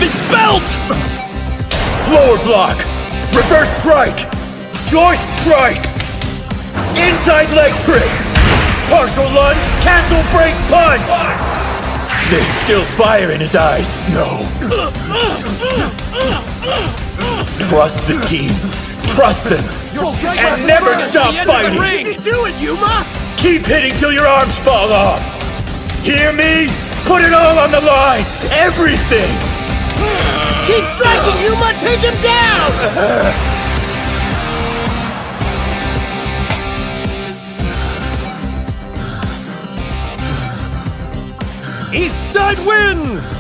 grab his belt! Lower block! Reverse strike! Joint strikes! Inside leg trick! Partial lunge, castle break punch! There's still fire in his eyes. No. Trust the team. Trust them. And never stop fighting. You can do it, Yuma! Keep hitting till your arms fall off. Hear me? Put it all on the line. Everything. Keep striking, Yuma! Take him down! East Side wins!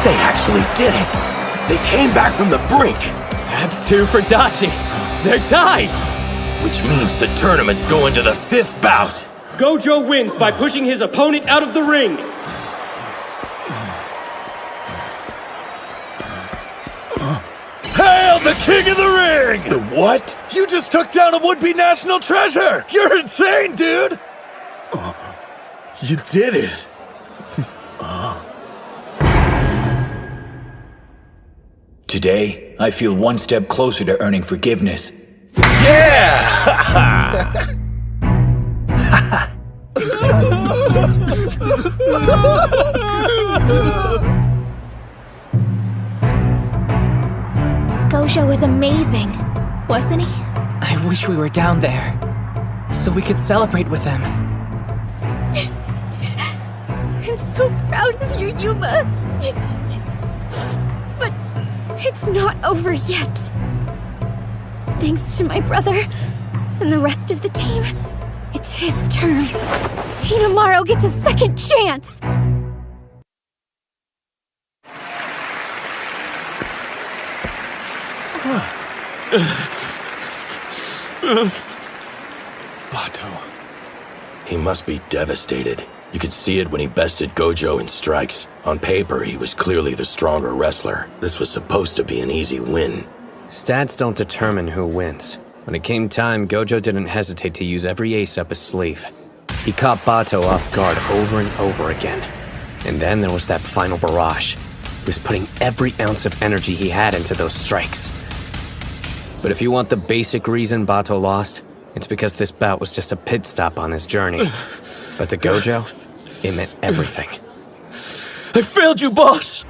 They actually did it. They came back from the brink. That's 2 for Dachi. They're tied! Which means the tournament's going to the 5th bout. Gojo wins by pushing his opponent out of the ring. Hail the king of the ring! The what? You just took down a would-be national treasure! You're insane, dude! You did it. Today, I feel one step closer to earning forgiveness. Yeah! Gojo was amazing, wasn't he? I wish we were down there, so we could celebrate with them. I'm so proud of you, Yuma. But it's not over yet. Thanks to my brother and the rest of the team, it's his turn. Hinomaru gets a second chance. Bato. He must be devastated. You could see it when he bested Gojo in strikes. On paper, he was clearly the stronger wrestler. This was supposed to be an easy win. Stats don't determine who wins. When it came time, Gojo didn't hesitate to use every ace up his sleeve. He caught Bato off guard over and over again. And then there was that final barrage. He was putting every ounce of energy he had into those strikes. But if you want the basic reason Bato lost, it's because this bout was just a pit stop on his journey. But to Gojo, it meant everything. I failed you, boss!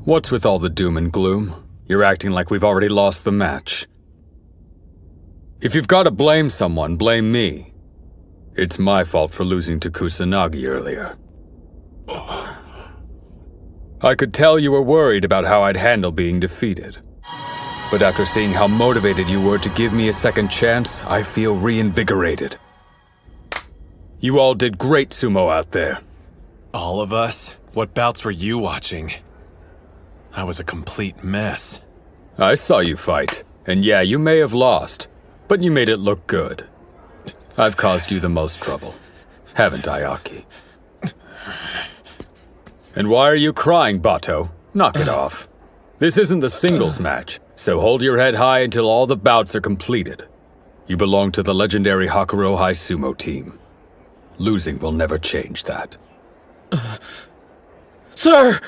What's with all the doom and gloom? You're acting like we've already lost the match. If you've got to blame someone, blame me. It's my fault for losing to Kusanagi earlier. I could tell you were worried about how I'd handle being defeated. But after seeing how motivated you were to give me a second chance, I feel reinvigorated. You all did great, Sumo, out there. All of us? What bouts were you watching? I was a complete mess. I saw you fight, and yeah, you may have lost, but you made it look good. I've caused you the most trouble, haven't I, Aki? And why are you crying, Bato? Knock it off. This isn't the singles match, so hold your head high until all the bouts are completed. You belong to the legendary Hakuro High Sumo team. Losing will never change that. Sir!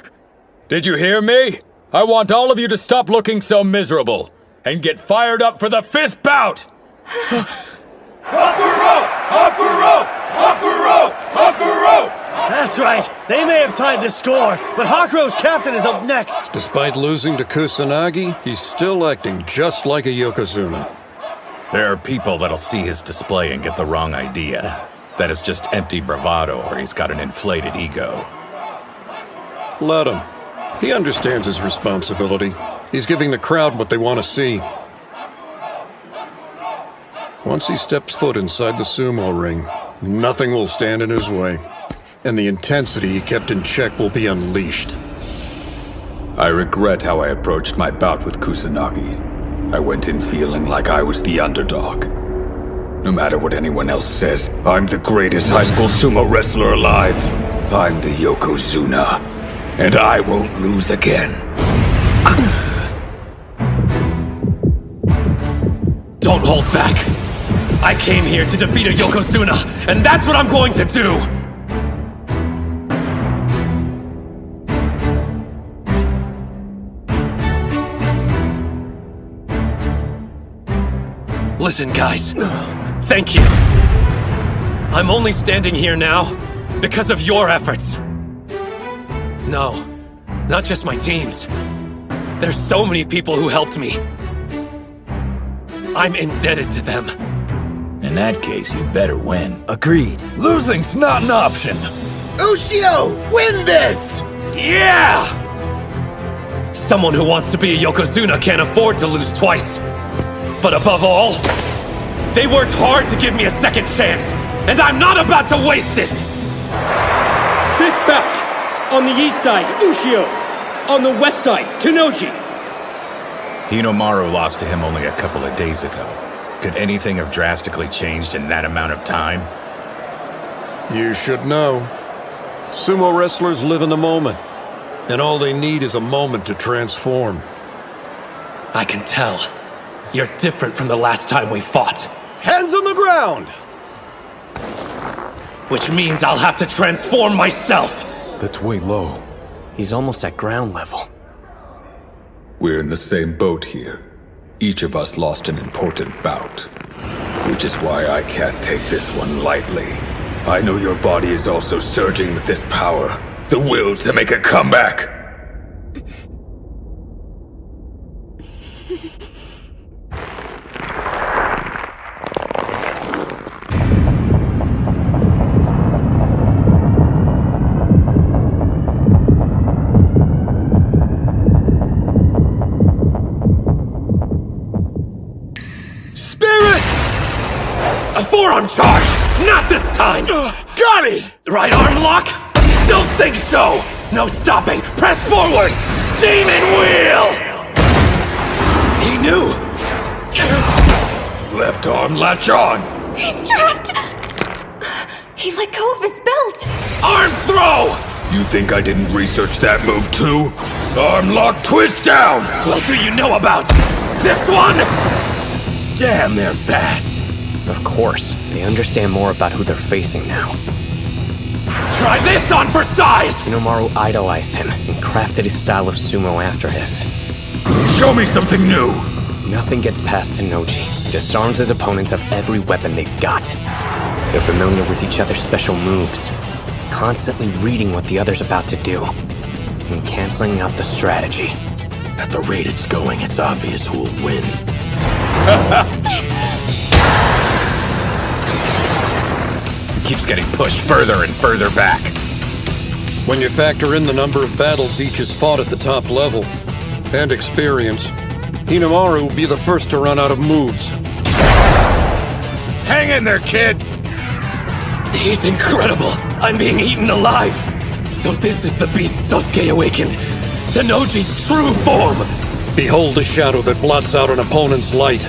Did you hear me? I want all of you to stop looking so miserable and get fired up for the 5th bout! Hakuro! Hakuro! Hakuro! Hakuro! That's right. They may have tied the score, but Hakuro's captain is up next. Despite losing to Kusanagi, he's still acting just like a Yokozuna. There are people that'll see his display and get the wrong idea. That it's just empty bravado or he's got an inflated ego. Let him. He understands his responsibility. He's giving the crowd what they want to see. Once he steps foot inside the sumo ring, nothing will stand in his way. And the intensity he kept in check will be unleashed. I regret how I approached my bout with Kusanagi. I went in feeling like I was the underdog. No matter what anyone else says, I'm the greatest high school sumo wrestler alive. I'm the Yokozuna, and I won't lose again. Don't hold back. I came here to defeat a Yokozuna, and that's what I'm going to do! Listen, guys. Thank you. I'm only standing here now because of your efforts. No, not just my teams. There's so many people who helped me. I'm indebted to them. In that case, you'd better win. Agreed. Losing's not an option. Ushio, win this! Yeah! Someone who wants to be a Yokozuna can't afford to lose twice. But above all, they worked hard to give me a second chance, and I'm not about to waste it! Fifth bout. On the east side, Ushio. On the west side, Tennoji. Hinomaru lost to him only a couple of days ago. Could anything have drastically changed in that amount of time? You should know. Sumo wrestlers live in the moment, and all they need is a moment to transform. I can tell. You're different from the last time we fought. Hands on the ground! Which means I'll have to transform myself! That's way low. He's almost at ground level. We're in the same boat here. Each of us lost an important bout. Which is why I can't take this one lightly. I know your body is also surging with this power. The will to make a comeback! A forearm charge! Not this time! Got it! Right arm lock? Don't think so! No stopping! Press forward! Demon wheel! He knew! Left arm latch on! He's trapped! He let go of his belt! Arm throw! You think I didn't research that move too? Arm lock twist down! What do you know about this one? Damn, they're fast! Of course, they understand more about who they're facing now. Try this on for size! Hinomaru idolized him and crafted his style of sumo after his. Show me something new! Nothing gets past Tennoji. He disarms his opponents of every weapon they've got. They're familiar with each other's special moves, constantly reading what the other's about to do, and canceling out the strategy. At the rate it's going, it's obvious who'll win. Keeps getting pushed further and further back. When you factor in the number of battles each has fought at the top level, and experience, Hinomaru will be the first to run out of moves. Hang in there, kid! He's incredible! I'm being eaten alive! So this is the beast Sosuke awakened! Tennoji's true form! Behold the shadow that blots out an opponent's light.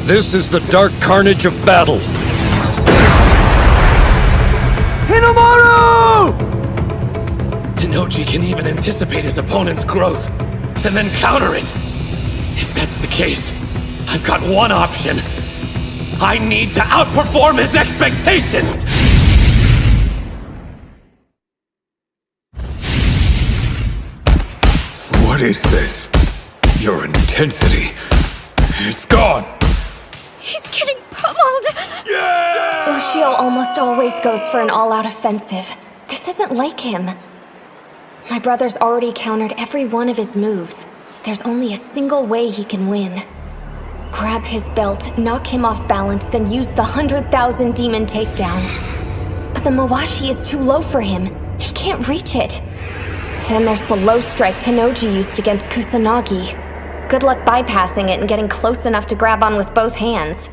This is the dark carnage of battle. Hinomaru! Tennoji can even anticipate his opponent's growth, and then counter it. If that's the case, I've got one option. I need to outperform his expectations! What is this? Your intensity. It's gone. He's getting pummeled! Ushio almost always goes for an all-out offensive. This isn't like him. My brother's already countered every one of his moves. There's only a single way he can win. Grab his belt, knock him off balance, then use the 100,000 demon takedown. But the Mawashi is too low for him. He can't reach it. Then there's the low strike Tennoji used against Kusanagi. Good luck bypassing it and getting close enough to grab on with both hands.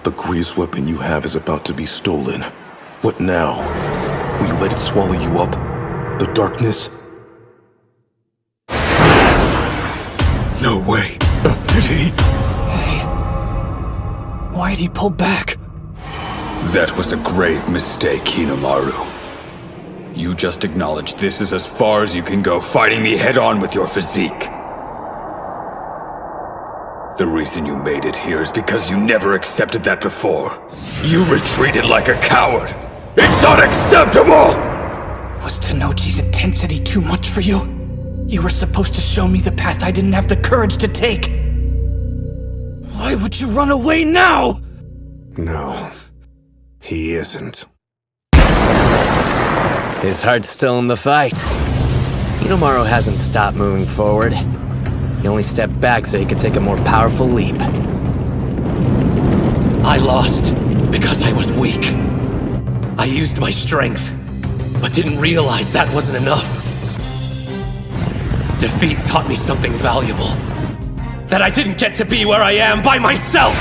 The greatest weapon you have is about to be stolen. What now? Will you let it swallow you up? The darkness? No way. Did he? Why'd he pull back? That was a grave mistake, Hinomaru. You just acknowledged this is as far as you can go, fighting me head-on with your physique. The reason you made it here is because you never accepted that before. You retreated like a coward. It's unacceptable! Was Tennoji's intensity too much for you? You were supposed to show me the path I didn't have the courage to take. Why would you run away now? No, he isn't. His heart's still in the fight. Hinomaru hasn't stopped moving forward. He only stepped back so he could take a more powerful leap. I lost because I was weak. I used my strength, but didn't realize that wasn't enough. Defeat taught me something valuable. That I didn't get to be where I am by myself!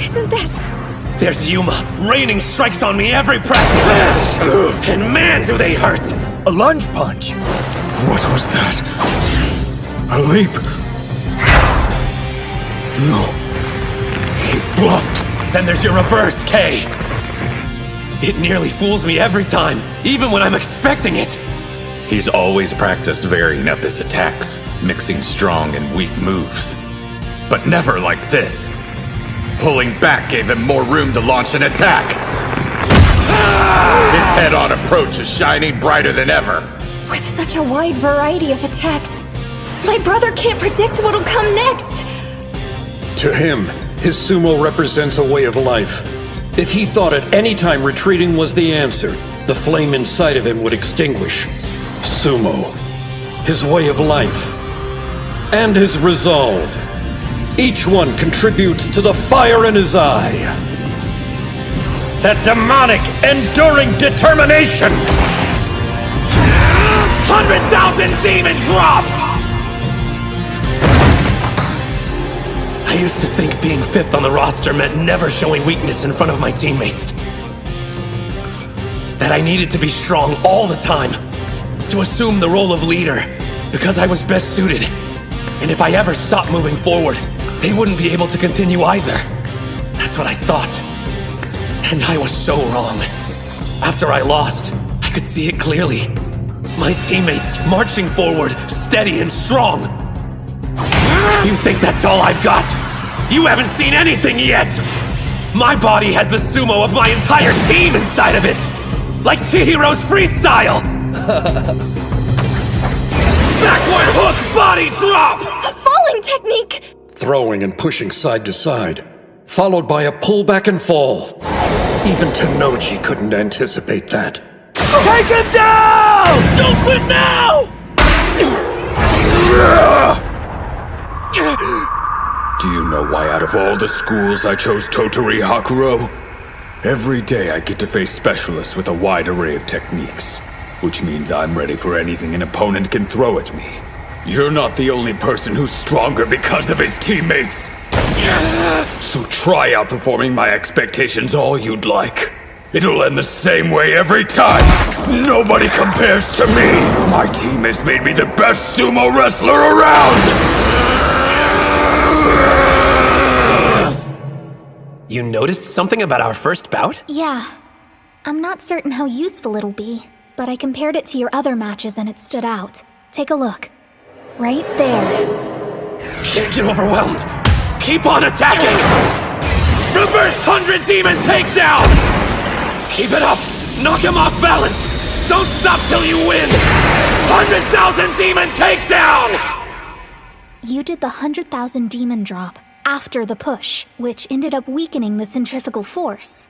Isn't that... There's Yuma, raining strikes on me every practice! And man, do they hurt! A lunge punch! What was that? A leap? No. He bluffed. Then there's your reverse, K! It nearly fools me every time, even when I'm expecting it! He's always practiced varying up his attacks, mixing strong and weak moves. But never like this. Pulling back gave him more room to launch an attack. His head-on approach is shining brighter than ever. With such a wide variety of attacks, my brother can't predict what'll come next! To him, his sumo represents a way of life. If he thought at any time retreating was the answer, the flame inside of him would extinguish. Sumo, his way of life, and his resolve. Each one contributes to the fire in his eye. That demonic, enduring determination! 100,000 demon drop! I used to think being 5th on the roster meant never showing weakness in front of my teammates. That I needed to be strong all the time, to assume the role of leader, because I was best suited. And if I ever stopped moving forward, they wouldn't be able to continue either. That's what I thought. And I was so wrong. After I lost, I could see it clearly. My teammates marching forward, steady and strong. You think that's all I've got? You haven't seen anything yet! My body has the sumo of my entire team inside of it! Like Chihiro's freestyle! Backward hook body drop! A falling technique! Throwing and pushing side to side, followed by a pull back and fall. Even Tennoji couldn't anticipate that. Take him down! Don't quit now! Do you know why out of all the schools I chose Totori Hakuro? Every day I get to face specialists with a wide array of techniques, which means I'm ready for anything an opponent can throw at me. You're not the only person who's stronger because of his teammates. So try outperforming my expectations all you'd like. It'll end the same way every time. Nobody compares to me. My team has made me the best sumo wrestler around. You noticed something about our first bout? Yeah. I'm not certain how useful it'll be, but I compared it to your other matches and it stood out. Take a look. Right there. Can't get overwhelmed. Keep on attacking! Reverse 100 demon takedown! Keep it up! Knock him off balance! Don't stop till you win! 100,000 demon takedown! You did the 100,000 demon drop after the push, which ended up weakening the centrifugal force.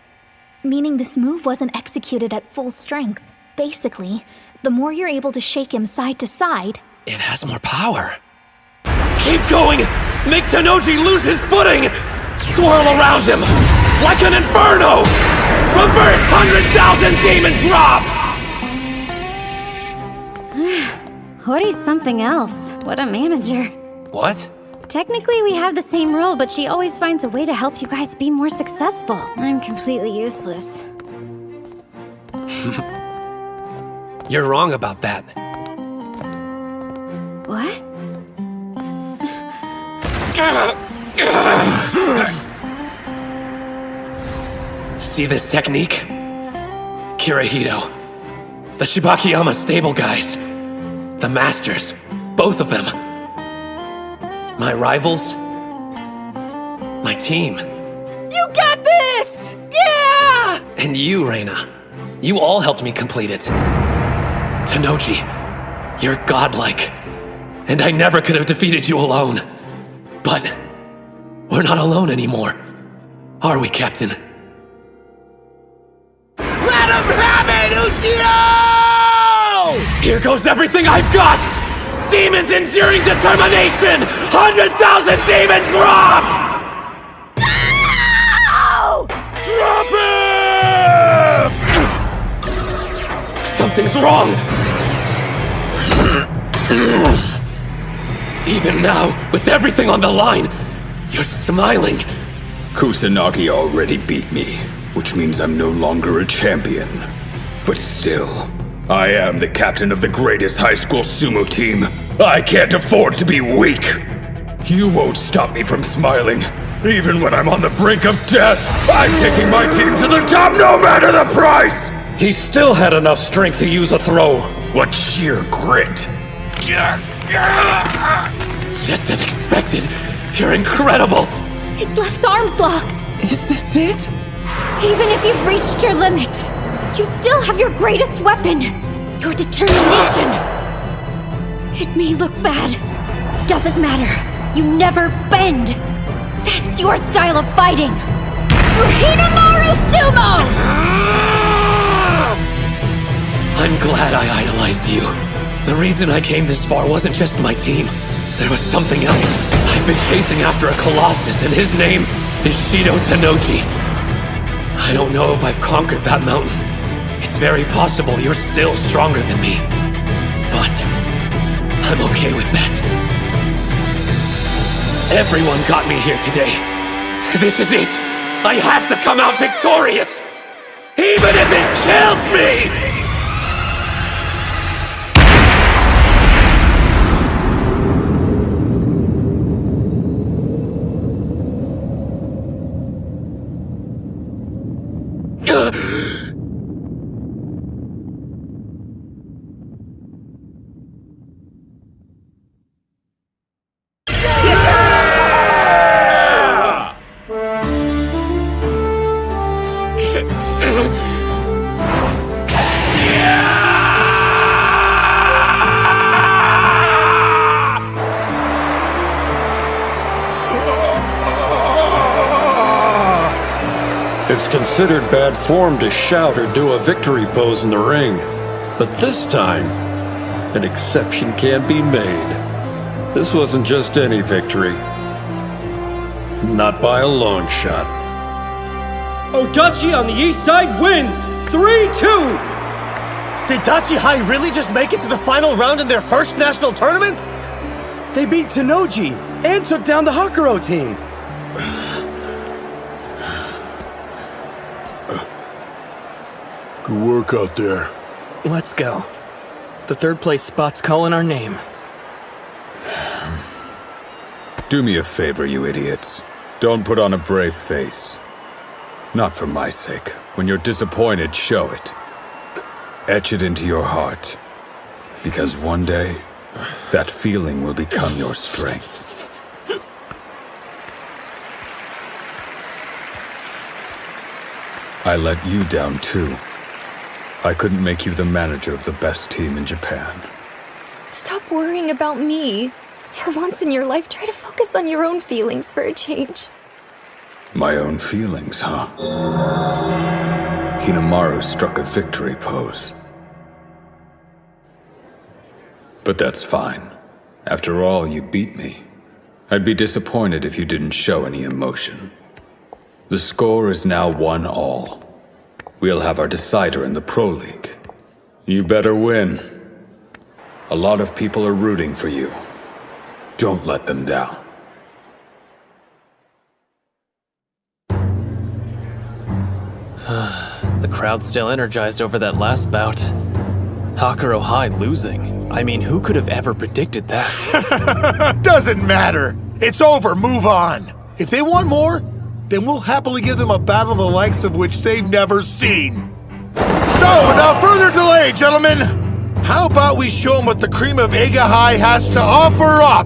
Meaning this move wasn't executed at full strength. Basically, the more you're able to shake him side to side, it has more power. Keep going! Make Tennoji lose his footing! Swirl around him! Like an inferno! Reverse 100,000 demon drop! Hori's something else. What a manager. What? Technically, we have the same role, but she always finds a way to help you guys be more successful. I'm completely useless. You're wrong about that. What? See this technique? Kirihito. The Shibakiyama stable guys. The masters. Both of them. my rivals, my team. You got this! Yeah! And you, Reina. You all helped me complete it. Tennoji, you're godlike. And I never could have defeated you alone. But we're not alone anymore. Are we, Captain? Let him have it, Ushio! Here goes everything I've got! Demons enduring determination! 100,000 demon drop! No! Drop him! Something's wrong! Even now, with everything on the line, you're smiling. Kusanagi already beat me, which means I'm no longer a champion. But still, I am the captain of the greatest high school sumo team. I can't afford to be weak. You won't stop me from smiling. Even when I'm on the brink of death, I'm taking my team to the top no matter the price! He still had enough strength to use a throw. What sheer grit! Just as expected, you're incredible! His left arm's locked. Is this it? Even if you've reached your limit, you still have your greatest weapon, your determination. It may look bad. Doesn't matter. You never bend. That's your style of fighting. You're Hinomaru Sumo! I'm glad I idolized you. The reason I came this far wasn't just my team. There was something else. I've been chasing after a colossus, and his name is Shido Tennoji. I don't know if I've conquered that mountain. It's very possible you're still stronger than me. But I'm okay with that. Everyone got me here today. This is it. I have to come out victorious, even if it kills me! It's considered bad form to shout or do a victory pose in the ring. But this time, an exception can be made. This wasn't just any victory. Not by a long shot. Odachi on the east side wins! 3-2! Did Dachi High really just make it to the final round in their first national tournament? They beat Tennoji and took down the Hakuro team. Good work out there. Let's go. The third place spot's calling our name. Do me a favor, you idiots. Don't put on a brave face. Not for my sake. When you're disappointed, show it. Etch it into your heart. Because one day, that feeling will become your strength. I let you down too. I couldn't make you the manager of the best team in Japan. Stop worrying about me. For once in your life, try to focus on your own feelings for a change. My own feelings, huh? Hinomaru struck a victory pose. But that's fine. After all, you beat me. I'd be disappointed if you didn't show any emotion. The score is now 1-1. We'll have our decider in the Pro League. You better win. A lot of people are rooting for you. Don't let them down. The crowd's still energized over that last bout. Hakuro High losing. I mean, who could have ever predicted that? Doesn't matter. It's over. Move on. If they want more, then we'll happily give them a battle the likes of which they've never seen. So, without further delay, gentlemen, how about we show them what the cream of Eiga High has to offer up?